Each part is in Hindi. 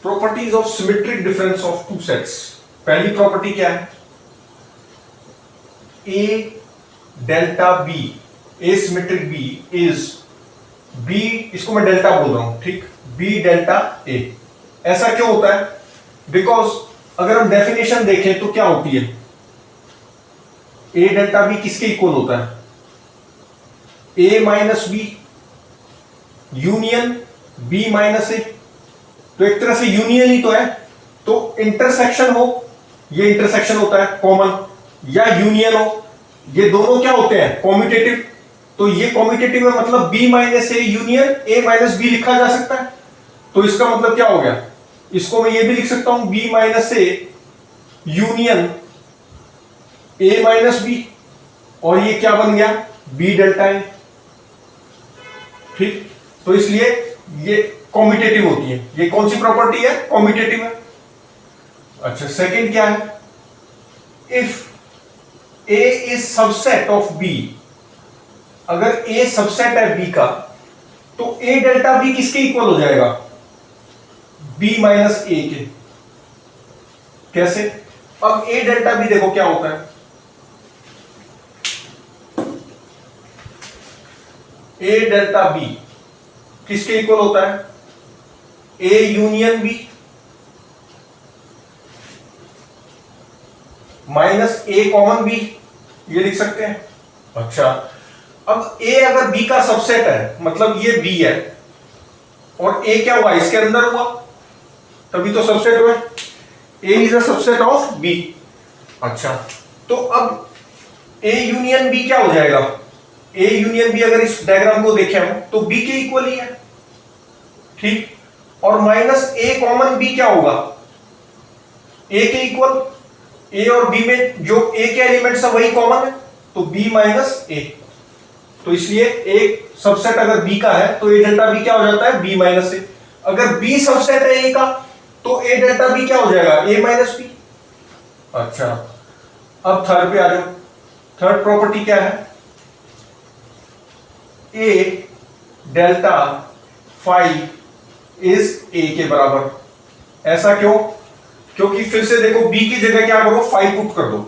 Properties of symmetric difference of two sets. पहली प्रॉपर्टी क्या है? A delta B, A symmetric B is B, इसको मैं डेल्टा बोल रहा हूं, ठीक, बी डेल्टा ए। ऐसा क्यों होता है? बिकॉज अगर हम डेफिनेशन देखें तो क्या होती है, ए डेल्टा बी किसके इक्वल होता है? A minus B union B minus A. तो एक तरह से यूनियन ही तो है, तो इंटरसेक्शन हो, ये इंटरसेक्शन होता है कॉमन, या यूनियन हो, ये दोनों क्या होते हैं? कॉम्यूटेटिव। तो ये कॉम्यूटेटिव है, मतलब B minus A union A minus B लिखा जा सकता है। तो इसका मतलब क्या हो गया? इसको मैं ये भी लिख सकता हूं B minus A union A minus B, और ये क्या बन गया? B delta A. ठीक, तो इसलिए ये कॉम्यूटेटिव होती है। ये कौन सी प्रॉपर्टी है? कॉम्यूटेटिव है। अच्छा, सेकंड क्या है? If A is subset of B, अगर ए सबसेट है बी का, तो ए डेल्टा बी किसके इक्वल हो जाएगा? बी माइनस ए के। कैसे? अब ए डेल्टा बी देखो क्या होता है, ए डेल्टा बी किसके इक्वल होता है? A union B minus A common B, ये लिख सकते हैं। अच्छा, अब ए अगर बी का सबसेट है, मतलब ये बी है और ए क्या हुआ? इसके अंदर हुआ, तभी तो सबसेट हुआ। A is a subset of B. अच्छा, तो अब ए यूनियन बी क्या हो जाएगा? ए यूनियन बी अगर इस डायग्राम को देखें हम, तो बी के इक्वल ही है, ठीक, और माइनस ए कॉमन बी क्या होगा? ए के इक्वल। ए और बी में जो ए के एलिमेंट्स है वही कॉमन है, तो बी माइनस ए। तो इसलिए एक सबसेट अगर बी का है तो ए डेल्टा बी क्या हो जाता है? बी माइनस ए। अगर बी सबसेट है ए का, तो ए डेल्टा बी क्या हो जाएगा? ए माइनस बी। अच्छा, अब थर्ड पे आ जाओ। थर्ड प्रॉपर्टी क्या है? A delta phi is A के बराबर। ऐसा क्यों? क्योंकि फिर से देखो, बी की जगह क्या करो? फाई पुट कर दो।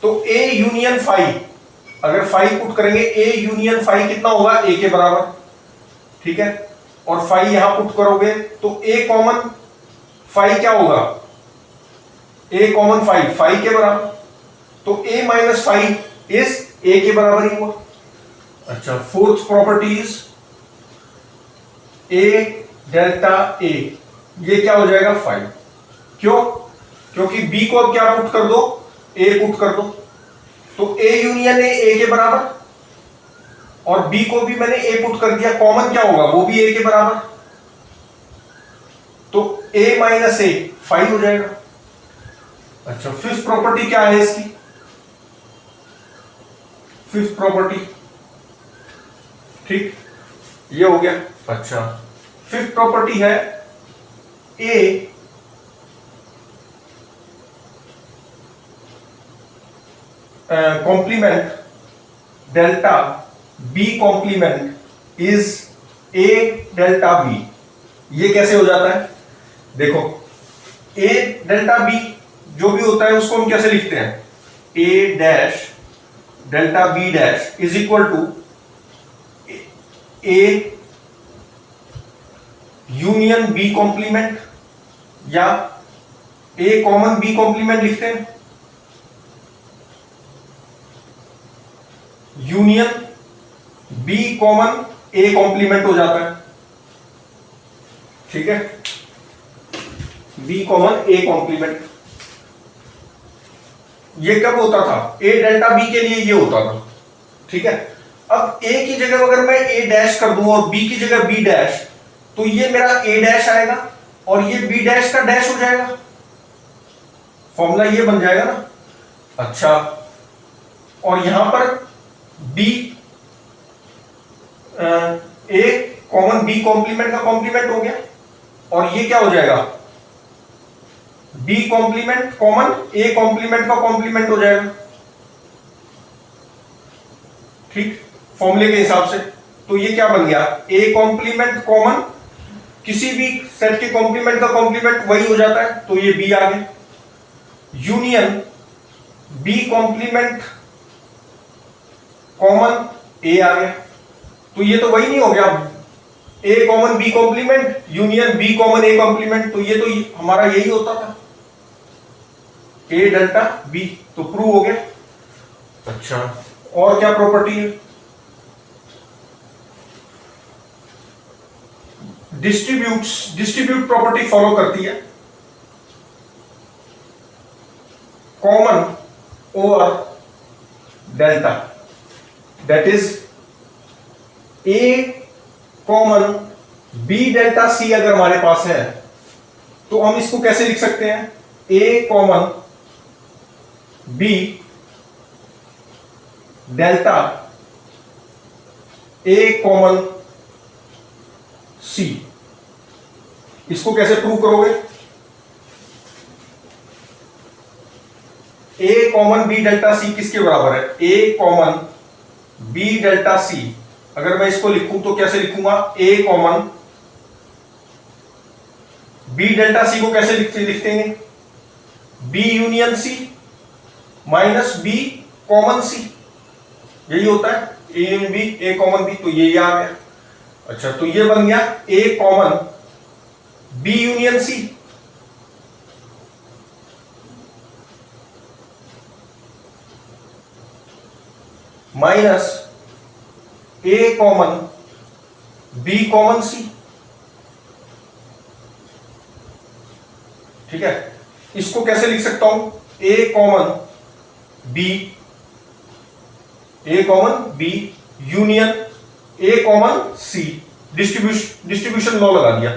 तो ए यूनियन फाई, अगर फाई पुट करेंगे, ए यूनियन फाई कितना होगा? ए के बराबर, ठीक है। और फाई यहां पुट करोगे तो ए कॉमन फाई क्या होगा? ए कॉमन फाई, फाई के बराबर, तो A minus phi is A के बराबर ही हुआ। अच्छा, fourth property is A delta A, ये क्या हो जाएगा? फाई। क्यों? क्योंकि बी को अब क्या पुट कर दो? ए पुट कर दो, तो ए यूनियन ए के बराबर, और बी को भी मैंने ए पुट कर दिया, कॉमन क्या होगा? वो भी ए के बराबर, तो ए माइनस ए फाई हो जाएगा। अच्छा, फिफ्थ प्रॉपर्टी क्या है इसकी? फिफ्थ प्रॉपर्टी, ठीक, ये हो गया। अच्छा, फिफ्थ प्रॉपर्टी है A complement delta B complement is A delta B. ये कैसे हो जाता है? देखो, ए डेल्टा बी जो भी होता है उसको हम कैसे लिखते हैं? A dash delta B dash is equal to A union B complement, या ए कॉमन बी कॉम्प्लीमेंट लिखते हैं, union B common A complement हो जाता है, ठीक है, बी कॉमन ए कॉम्प्लीमेंट। ये कब होता था? ए डेल्टा बी के लिए ये होता था, ठीक है। अब ए की जगह अगर मैं ए डैश कर दूं और बी की जगह बी डैश, तो ये मेरा ए डैश आएगा और ये बी डैश का डैश हो जाएगा, फॉर्मूला ये बन जाएगा ना। अच्छा, और यहां पर B A common B complement का कॉम्प्लीमेंट हो गया, और ये क्या हो जाएगा? B complement common A complement का कॉम्प्लीमेंट हो जाएगा, ठीक, फॉर्मूले के हिसाब से। तो ये क्या बन गया? ए कॉम्प्लीमेंट कॉमन किसी भी सेट के कॉम्प्लीमेंट का कॉम्प्लीमेंट वही हो जाता है, तो ये बी आ गया। Union B complement common A आ गया, तो ये तो वही नहीं हो गया, A common B complement union B common A complement, तो ये तो हमारा यही होता था, ए डेल्टा बी, तो प्रूव हो गया। अच्छा, और क्या प्रॉपर्टी है? डिस्ट्रीब्यूट प्रॉपर्टी फॉलो करती है, common over delta, that is A common B delta C अगर हमारे पास है तो हम इसको कैसे लिख सकते हैं? A common B delta A common C. इसको कैसे प्रूव करोगे? A common B delta C किसके बराबर है? A common B delta C, अगर मैं इसको लिखूं तो कैसे लिखूंगा? A common B delta C को कैसे लिखते हैं? B union C minus B common C, यही होता है, A union B A common B, तो ये आ गया। अच्छा, तो ये बन गया A common B union C, minus A common B common C. ठीक है, इसको कैसे लिख सकता हूं? A common B union A common C, distribution law लगा दिया,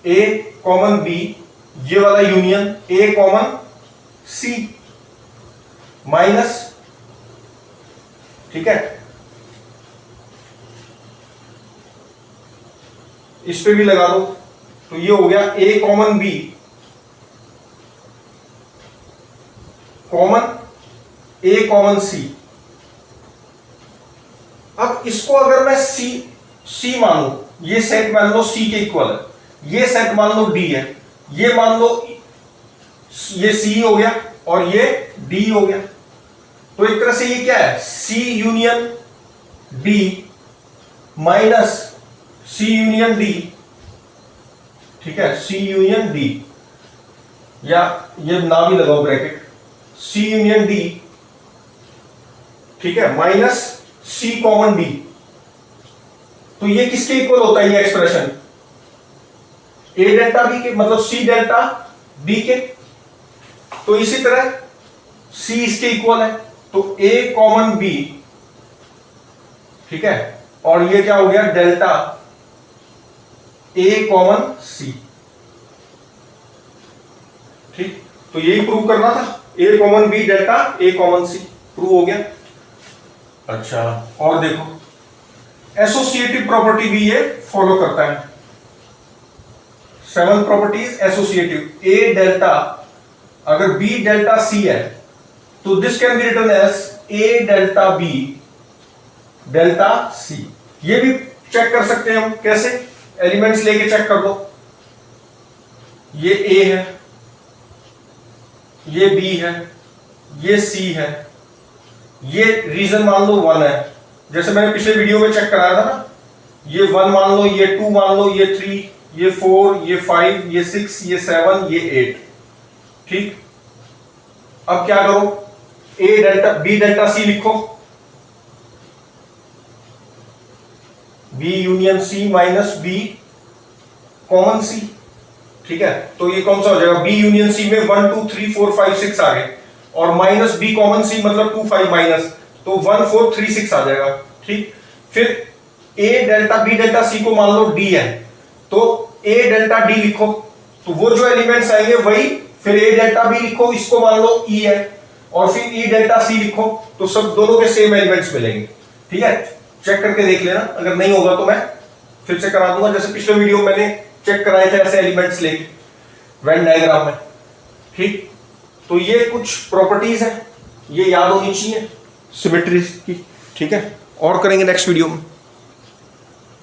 ए कॉमन बी ये वाला union A common C minus, ठीक है, इस पे भी लगा दो, तो ये हो गया A common B common A common सी। अब इसको अगर मैं सी मान लू, ये सेट मान लो सी के इक्वल है, ये सेट मान लो डी है, ये मान लो ये सी हो गया और ये डी हो गया, तो एक तरह से ये क्या है? सी यूनियन डी माइनस सी यूनियन डी, ठीक है, सी यूनियन डी, या ये ना भी लगाओ ब्रैकेट, सी यूनियन डी, ठीक है, माइनस सी कॉमन डी। तो ये किसके इक्वल होता है? ये एक्सप्रेशन ए डेल्टा बी के, मतलब सी डेल्टा बी के। तो इसी तरह सी इसके इक्वल है, तो ए कॉमन बी, ठीक है, और ये क्या हो गया? Delta A common C. ठीक, तो यही प्रूव करना था, ए common B delta A common C, prove हो गया। अच्छा, और देखो एसोसिएटिव प्रॉपर्टी भी ये फॉलो करता है, 7 प्रॉपर्टीज एसोसिएटिव। ए डेल्टा अगर बी डेल्टा सी है तो this can be written as A delta B delta C. ये भी चेक कर सकते हैं हम, कैसे? एलिमेंट्स लेके चेक कर दो, ये ए है, ये बी है, ये सी है, ये रीजन मान लो 1 है, जैसे मैंने पिछले वीडियो में चेक कराया था ना, ये 1 मान लो, ये 2 मान लो, ये 3, ये 4, ये 5, ये 6, ये 7, ये 8। ठीक, अब क्या करो? A delta B delta C लिखो, B union C minus B common C. ठीक है, तो ये कौन सा हो जाएगा? बी यूनियन सी में 1 2 3 4 5 6 आ गए, और माइनस बी कॉमन सी मतलब 2 5 माइनस, तो 1 4 3 6 आ जाएगा। ठीक, फिर ए डेल्टा बी डेल्टा सी को मान लो डी है, तो ए डेल्टा डी लिखो, तो वो जो एलिमेंट्स आएंगे वही, फिर ए डेल्टा बी लिखो, इसको मान लो ई है, और फिर ई डेल्टा सी लिखो, तो सब दोनों के सेम एलिमेंट्स मिलेंगे। ठीक है, चेक करके देख लेना, अगर नहीं होगा तो मैं फिर से करा दूंगा, जैसे पिछले वीडियो मैंने चेक कराए थे ऐसे एलिमेंट्स लेके वेन डायग्राम में। ठीक, तो ये कुछ प्रॉपर्टीज हैं, ये याद होनी चाहिए सिमेट्री की। ठीक है, और करेंगे नेक्स्ट वीडियो में।